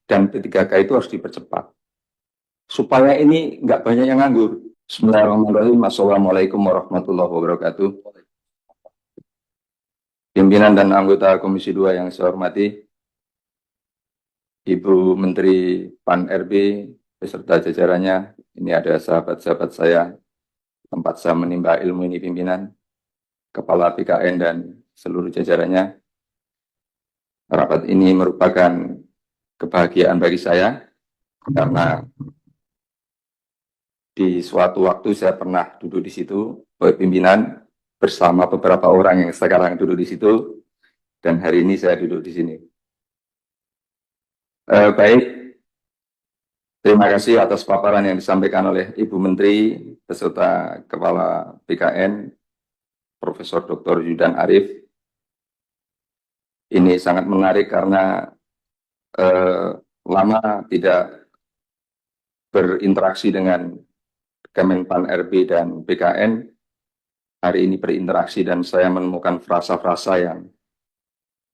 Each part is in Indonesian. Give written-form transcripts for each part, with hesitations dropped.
dan P3K itu harus dipercepat. Supaya ini nggak banyak yang nganggur. Bismillahirrahmanirrahim. Assalamualaikum warahmatullahi wabarakatuh. Pimpinan dan anggota Komisi 2 yang saya hormati, Ibu Menteri Pan RB beserta jajarannya, ini ada sahabat-sahabat saya, tempat saya menimba ilmu ini pimpinan, Kepala BKN dan seluruh jajarannya. Rapat ini merupakan kebahagiaan bagi saya, karena di suatu waktu saya pernah duduk di situ, pimpinan, bersama beberapa orang yang sekarang duduk di situ, dan hari ini saya duduk di sini. Baik, terima kasih atas paparan yang disampaikan oleh Ibu Menteri beserta Kepala BKN, Profesor Dr. Yudan Arif. Ini sangat menarik karena lama tidak berinteraksi dengan Kemenpan RB dan BKN. Hari ini berinteraksi dan saya menemukan frasa-frasa yang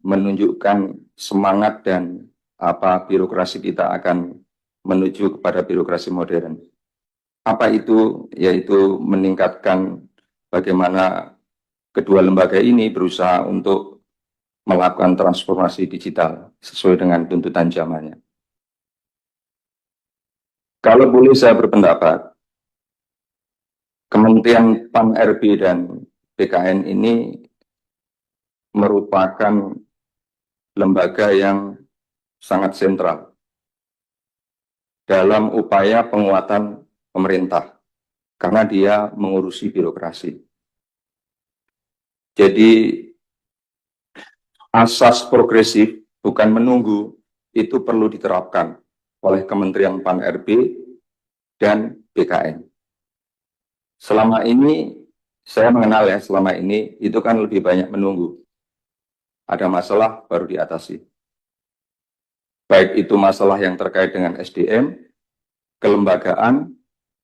menunjukkan semangat dan apa birokrasi kita akan menuju kepada birokrasi modern. Apa itu? Yaitu meningkatkan bagaimana kedua lembaga ini berusaha untuk melakukan transformasi digital sesuai dengan tuntutan zamannya. Kalau boleh saya berpendapat, Kementerian Pan RB dan BKN ini merupakan lembaga yang sangat sentral dalam upaya penguatan pemerintah, karena dia mengurusi birokrasi. Jadi asas progresif, bukan menunggu, itu perlu diterapkan oleh Kementerian Pan RB dan BKN. Selama ini, saya mengenal ya, selama ini itu kan lebih banyak menunggu. Ada masalah baru diatasi. Baik itu masalah yang terkait dengan SDM, kelembagaan,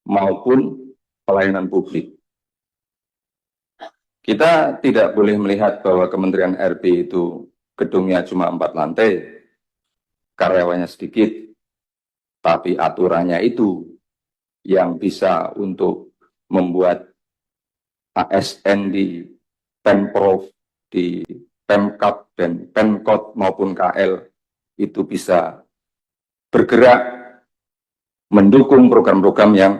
maupun pelayanan publik. Kita tidak boleh melihat bahwa Kementerian RB itu gedungnya cuma 4 lantai, karyawannya sedikit, tapi aturannya itu yang bisa untuk membuat ASN di Pemprov, di Pemkab dan Pemkot maupun KL itu bisa bergerak mendukung program-program yang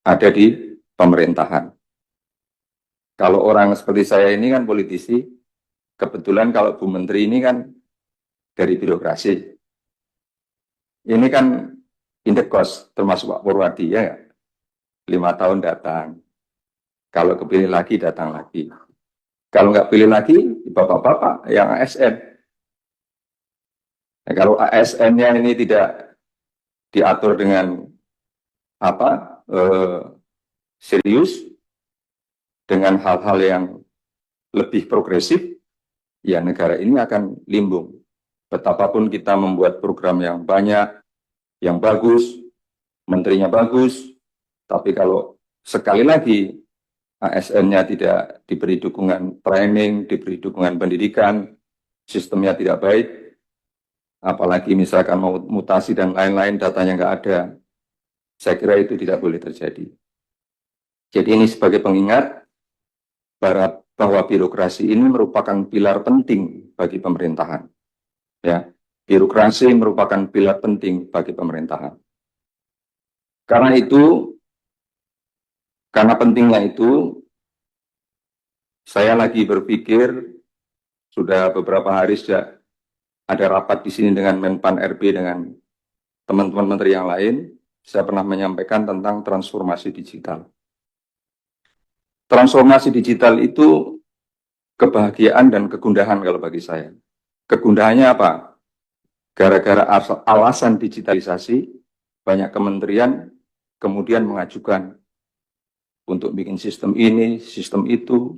ada di pemerintahan. Kalau orang seperti saya ini kan politisi, kebetulan kalau Bu Menteri ini kan dari birokrasi. Ini kan indekos termasuk Pak Purwadi ya, 5 tahun datang. Kalau kepilih lagi, datang lagi. Kalau nggak pilih lagi, bapak-bapak yang ASN. Nah, kalau ASN-nya ini tidak diatur dengan apa serius, dengan hal-hal yang lebih progresif, ya negara ini akan limbung. Betapapun kita membuat program yang banyak, yang bagus, menterinya bagus, tapi kalau sekali lagi ASN-nya tidak diberi dukungan training, diberi dukungan pendidikan, sistemnya tidak baik, apalagi misalkan mau mutasi dan lain-lain, datanya nggak ada, saya kira itu tidak boleh terjadi. Jadi ini sebagai pengingat bahwa birokrasi ini merupakan pilar penting bagi pemerintahan. Ya, birokrasi merupakan pilar penting bagi pemerintahan. Karena pentingnya itu, saya lagi berpikir, sudah beberapa hari sejak ada rapat di sini dengan Menpan RB dengan teman-teman menteri yang lain, saya pernah menyampaikan tentang transformasi digital. Transformasi digital itu kebahagiaan dan kegundahan kalau bagi saya. Kegundahannya apa? Gara-gara alasan digitalisasi, banyak kementerian kemudian mengajukan untuk bikin sistem ini, sistem itu,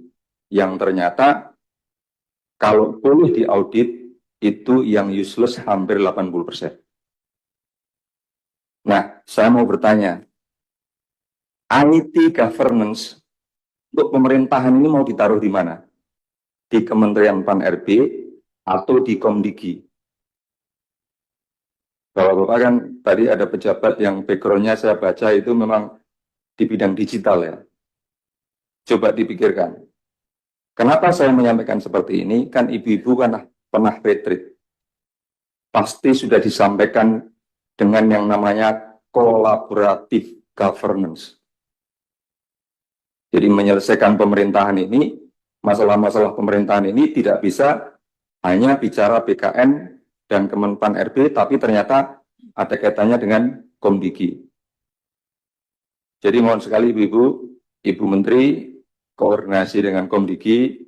yang ternyata kalau boleh diaudit, itu yang useless hampir 80%. Nah, saya mau bertanya, IT governance untuk pemerintahan ini mau ditaruh di mana? Di Kementerian Pan RB atau di Komdigi? Bapak-bapak kan tadi ada pejabat yang background-nya saya baca itu memang di bidang digital ya. Coba dipikirkan, kenapa saya menyampaikan seperti ini? Kan ibu-ibu kan pernah retreat. Pasti sudah disampaikan dengan yang namanya collaborative governance. Jadi menyelesaikan pemerintahan ini, masalah-masalah pemerintahan ini tidak bisa hanya bicara BKN dan Kemenpan RB, tapi ternyata ada kaitannya dengan Komdigi. Jadi mohon sekali Ibu Menteri, koordinasi dengan Komdigi,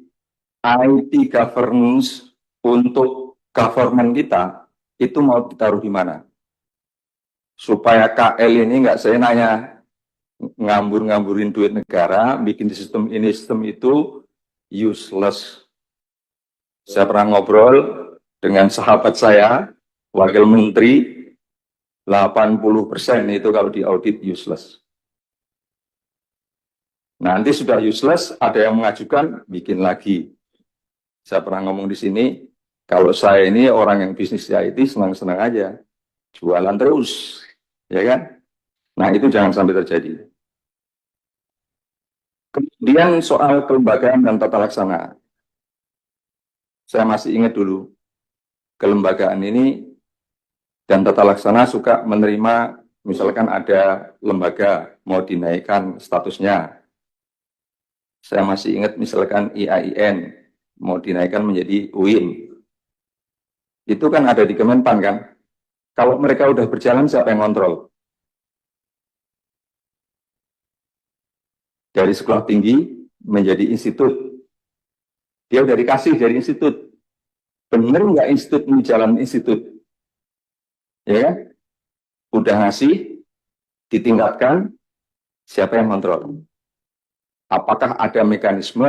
IT governance untuk government kita, itu mau ditaruh di mana? Supaya KL ini nggak saya nanya, ngambur-ngamburin duit negara, bikin sistem ini, sistem itu, useless. Saya pernah ngobrol dengan sahabat saya, Wakil Menteri, 80% itu kalau di audit useless. Nanti sudah useless, ada yang mengajukan, bikin lagi. Saya pernah ngomong di sini, kalau saya ini orang yang bisnis di IT, senang-senang aja. Jualan terus, ya kan? Nah, itu jangan sampai terjadi. Kemudian soal kelembagaan dan tata laksana. Saya masih ingat dulu, kelembagaan ini dan tata laksana suka menerima, misalkan ada lembaga mau dinaikkan statusnya. Saya masih ingat misalkan IAIN mau dinaikkan menjadi UIN. Itu kan ada di Kemenpan kan? Kalau mereka udah berjalan, siapa yang kontrol? Dari sekolah tinggi menjadi institut. Dia udah dikasih dari institut. Benar nggak institut ini jalan institut? Ya kan? Udah ngasih, ditingkatkan, siapa yang kontrol? Apakah ada mekanisme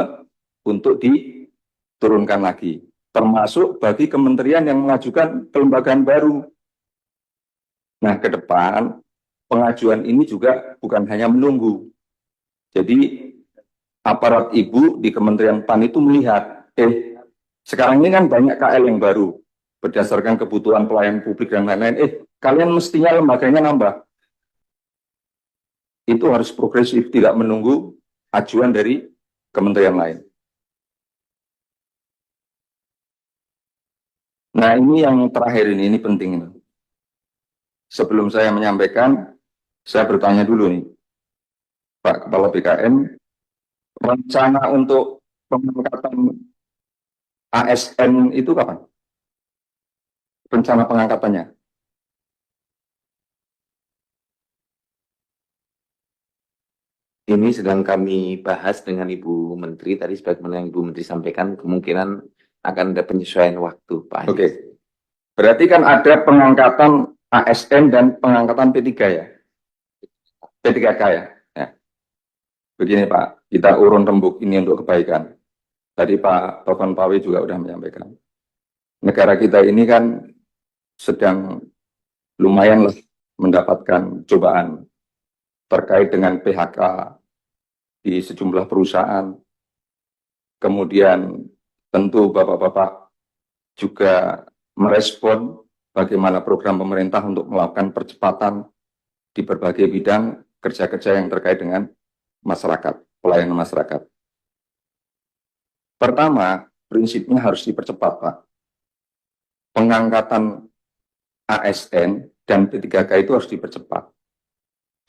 untuk diturunkan lagi? Termasuk bagi kementerian yang mengajukan kelembagaan baru. Nah, ke depan, pengajuan ini juga bukan hanya menunggu. Jadi, aparat ibu di Kementerian PAN itu melihat, sekarang ini kan banyak KL yang baru, berdasarkan kebutuhan pelayanan publik dan lain-lain, kalian mestinya lembaganya nambah. Itu harus progresif, tidak menunggu ajuan dari kementerian lain. Nah, ini yang terakhir ini penting. Sebelum saya menyampaikan, saya bertanya dulu nih, Pak Kepala BKN, rencana untuk pengangkatan ASN itu kapan? Rencana pengangkatannya? Ini sedang kami bahas dengan Ibu Menteri. Tadi sebagaimana yang Ibu Menteri sampaikan, kemungkinan akan ada penyesuaian waktu, Pak Anies. Oke. Berarti kan ada pengangkatan ASN dan pengangkatan P3 ya? P3K ya? Ya. Begini Pak, kita urun rembuk ini untuk kebaikan. Tadi Pak Tovan Pawe juga sudah menyampaikan. Negara kita ini kan sedang lumayan mendapatkan cobaan terkait dengan PHK di sejumlah perusahaan. Kemudian tentu Bapak-Bapak juga merespon bagaimana program pemerintah untuk melakukan percepatan di berbagai bidang kerja-kerja yang terkait dengan masyarakat, pelayanan masyarakat. Pertama, prinsipnya harus dipercepat, Pak. Pengangkatan ASN dan P3K itu harus dipercepat.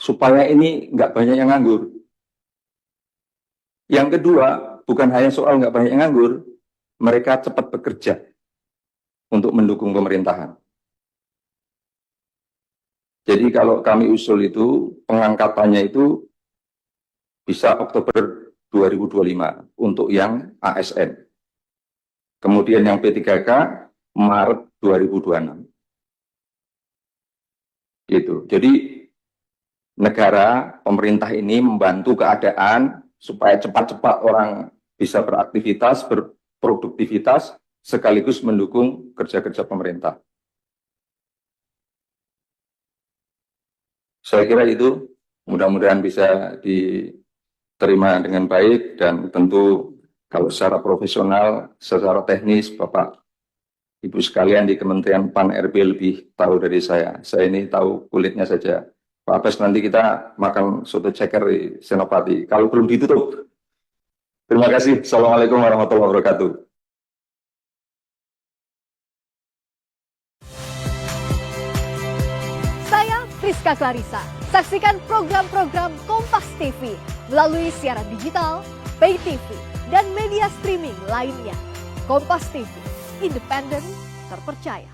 Supaya ini nggak banyak yang nganggur. Yang kedua, bukan hanya soal nggak banyak yang nganggur, mereka cepat bekerja untuk mendukung pemerintahan. Jadi kalau kami usul itu, pengangkatannya itu bisa Oktober 2025 untuk yang ASN. Kemudian yang P3K Maret 2026. Gitu. Jadi negara, pemerintah ini membantu keadaan supaya cepat-cepat orang bisa beraktivitas, berproduktivitas, sekaligus mendukung kerja-kerja pemerintah. Saya kira itu mudah-mudahan bisa diterima dengan baik dan tentu kalau secara profesional, secara teknis Bapak Ibu sekalian di Kementerian Pan RB lebih tahu dari saya. Saya ini tahu kulitnya saja. Pak Abes, nanti kita makan soto ceker di Senopati. Kalau belum ditutup. Terima kasih. Assalamualaikum warahmatullahi wabarakatuh. Saya Friska Clarissa. Saksikan program-program Kompas TV melalui siaran digital, pay TV, dan media streaming lainnya. Kompas TV, independen, terpercaya.